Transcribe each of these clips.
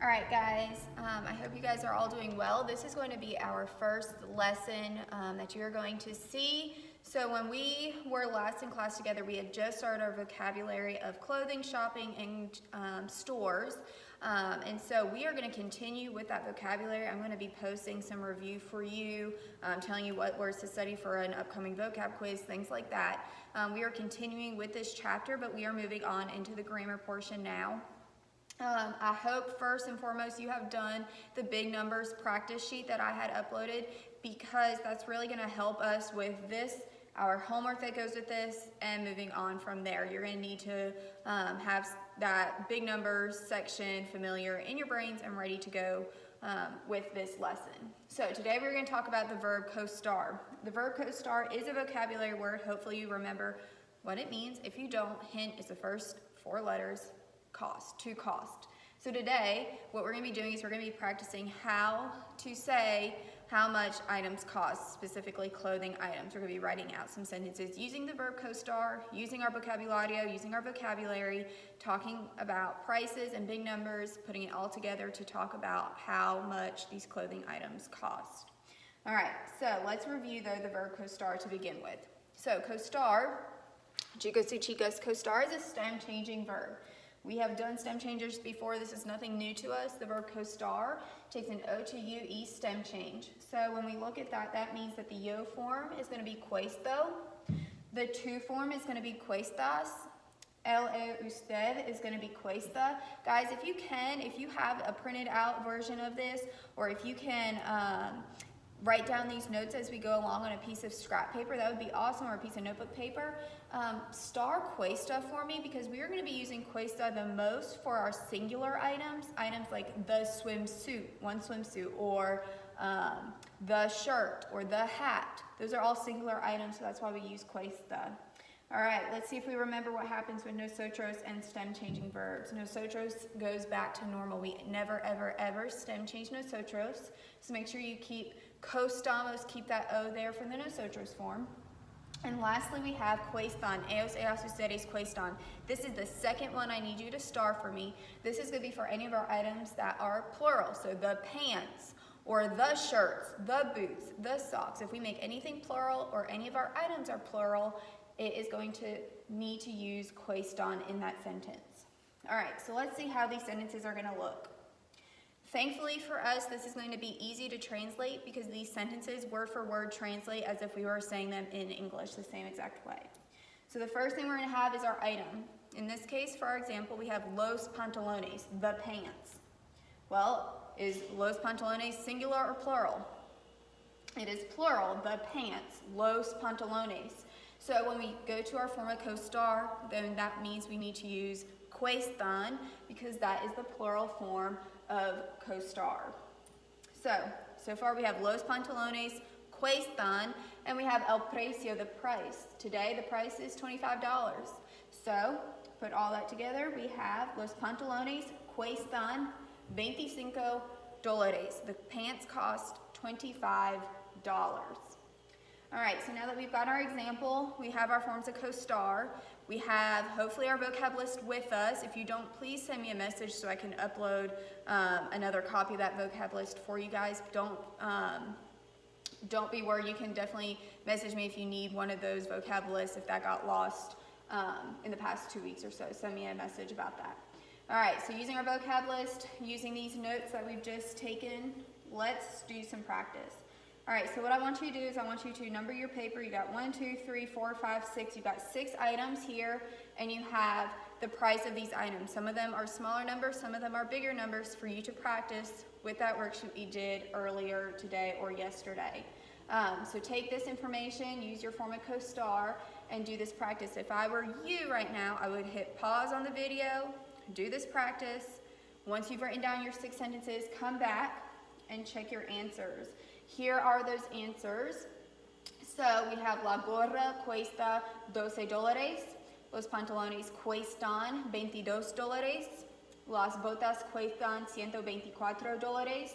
All right, guys, I hope you guys are all doing well. This is going to be our first lesson that you're going to see. So when we were last in class together, we had just started our vocabulary of clothing, shopping, and stores. And so we are going to continue with that vocabulary. I'm going to be posting some review for you, telling you what words to study for an upcoming vocab quiz, things like that. We are continuing with this chapter, but we are moving on into the grammar portion now. I hope first and foremost you have done the big numbers practice sheet that I had uploaded, because that's really going to help us with this, our homework that goes with this, and moving on from there. You're going to need to have that big numbers section familiar in your brains and ready to go with this lesson. So today we're going to talk about the verb costar. The verb costar is a vocabulary word. Hopefully you remember what it means. If you don't, hint is the first 4 letters. To cost. So today, what we're going to be doing is we're going to be practicing how to say how much items cost, specifically clothing items. We're going to be writing out some sentences using the verb costar, using our vocabulario, using our vocabulary, talking about prices and big numbers, putting it all together to talk about how much these clothing items cost. All right, so let's review though the verb costar to begin with. So costar, chicos y chicas, costar is a stem changing verb. We have done stem changes before. This is nothing new to us. The verb costar takes an O to UE stem change. So when we look at that, that means that the yo form is going to be cuesto. The to form is going to be cuestas. Usted is going to be cuesta. Guys, if you have a printed out version of this, or if you can write down these notes as we go along on a piece of scrap paper, that would be awesome, or a piece of notebook paper. Star cuesta for me, because we are going to be using cuesta the most for our singular items like the swimsuit, one swimsuit, or the shirt, or the hat. Those are all singular items, so that's why we use cuesta. All right, let's see if we remember what happens with nosotros and stem changing verbs. Nosotros goes back to normal. We never, ever, ever stem change nosotros. So make sure you keep costamos, keep that O there for the nosotros form. And lastly, we have cuestan. Ellos, ellas, ustedes cuestan. This is the second one I need you to star for me. This is going to be for any of our items that are plural. So the pants, or the shirts, the boots, the socks. If we make anything plural, or any of our items are plural, it is going to need to use cuestan in that sentence. All right, so let's see how these sentences are going to look. Thankfully for us, this is going to be easy to translate, because these sentences word for word translate as if we were saying them in English the same exact way. So the first thing we're going to have is our item. In this case, for our example, we have los pantalones, the pants. Well, is los pantalones singular or plural? It is plural, the pants, los pantalones. So when we go to our form of costar, then that means we need to use cuestan, because that is the plural form of costar. So far we have los pantalones, cuestan, and we have el precio, the price. Today the price is $25. So put all that together, we have los pantalones cuestan $25. The pants cost $25. All right, so now that we've got our example, we have our forms of costar. We have hopefully our vocab list with us. If you don't, please send me a message so I can upload another copy of that vocab list for you guys. Don't be worried. You can definitely message me if you need one of those vocab lists, if that got lost in the past 2 weeks or so. Send me a message about that. All right, so using our vocab list, using these notes that we've just taken, let's do some practice. All right, so what I want you to do is I want you to number your paper. You got 1, 2, 3, 4, 5, 6. You've got 6 items here, and you have the price of these items. Some of them are smaller numbers, some of them are bigger numbers for you to practice with that worksheet we did earlier today or yesterday. So take this information, use your form of costar, and do this practice. If I were you right now, I would hit pause on the video, do this practice. Once you've written down your 6 sentences, come back and check your answers. Here are those answers. So we have la gorra cuesta $12, los pantalones cuestan $22, las botas cuestan $124,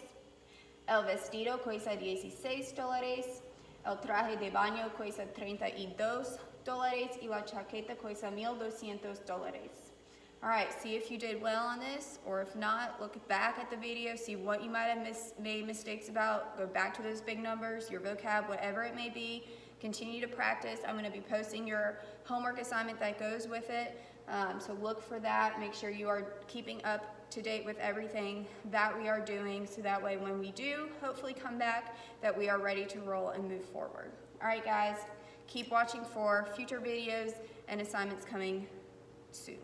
el vestido cuesta $16, el traje de baño cuesta $32 y la chaqueta cuesta $1,200. All right, see if you did well on this, or if not, look back at the video, see what you might have made mistakes about, go back to those big numbers, your vocab, whatever it may be. Continue to practice. I'm gonna be posting your homework assignment that goes with it, so look for that. Make sure you are keeping up to date with everything that we are doing, so that way when we do hopefully come back, that we are ready to roll and move forward. All right, guys, keep watching for future videos and assignments coming soon.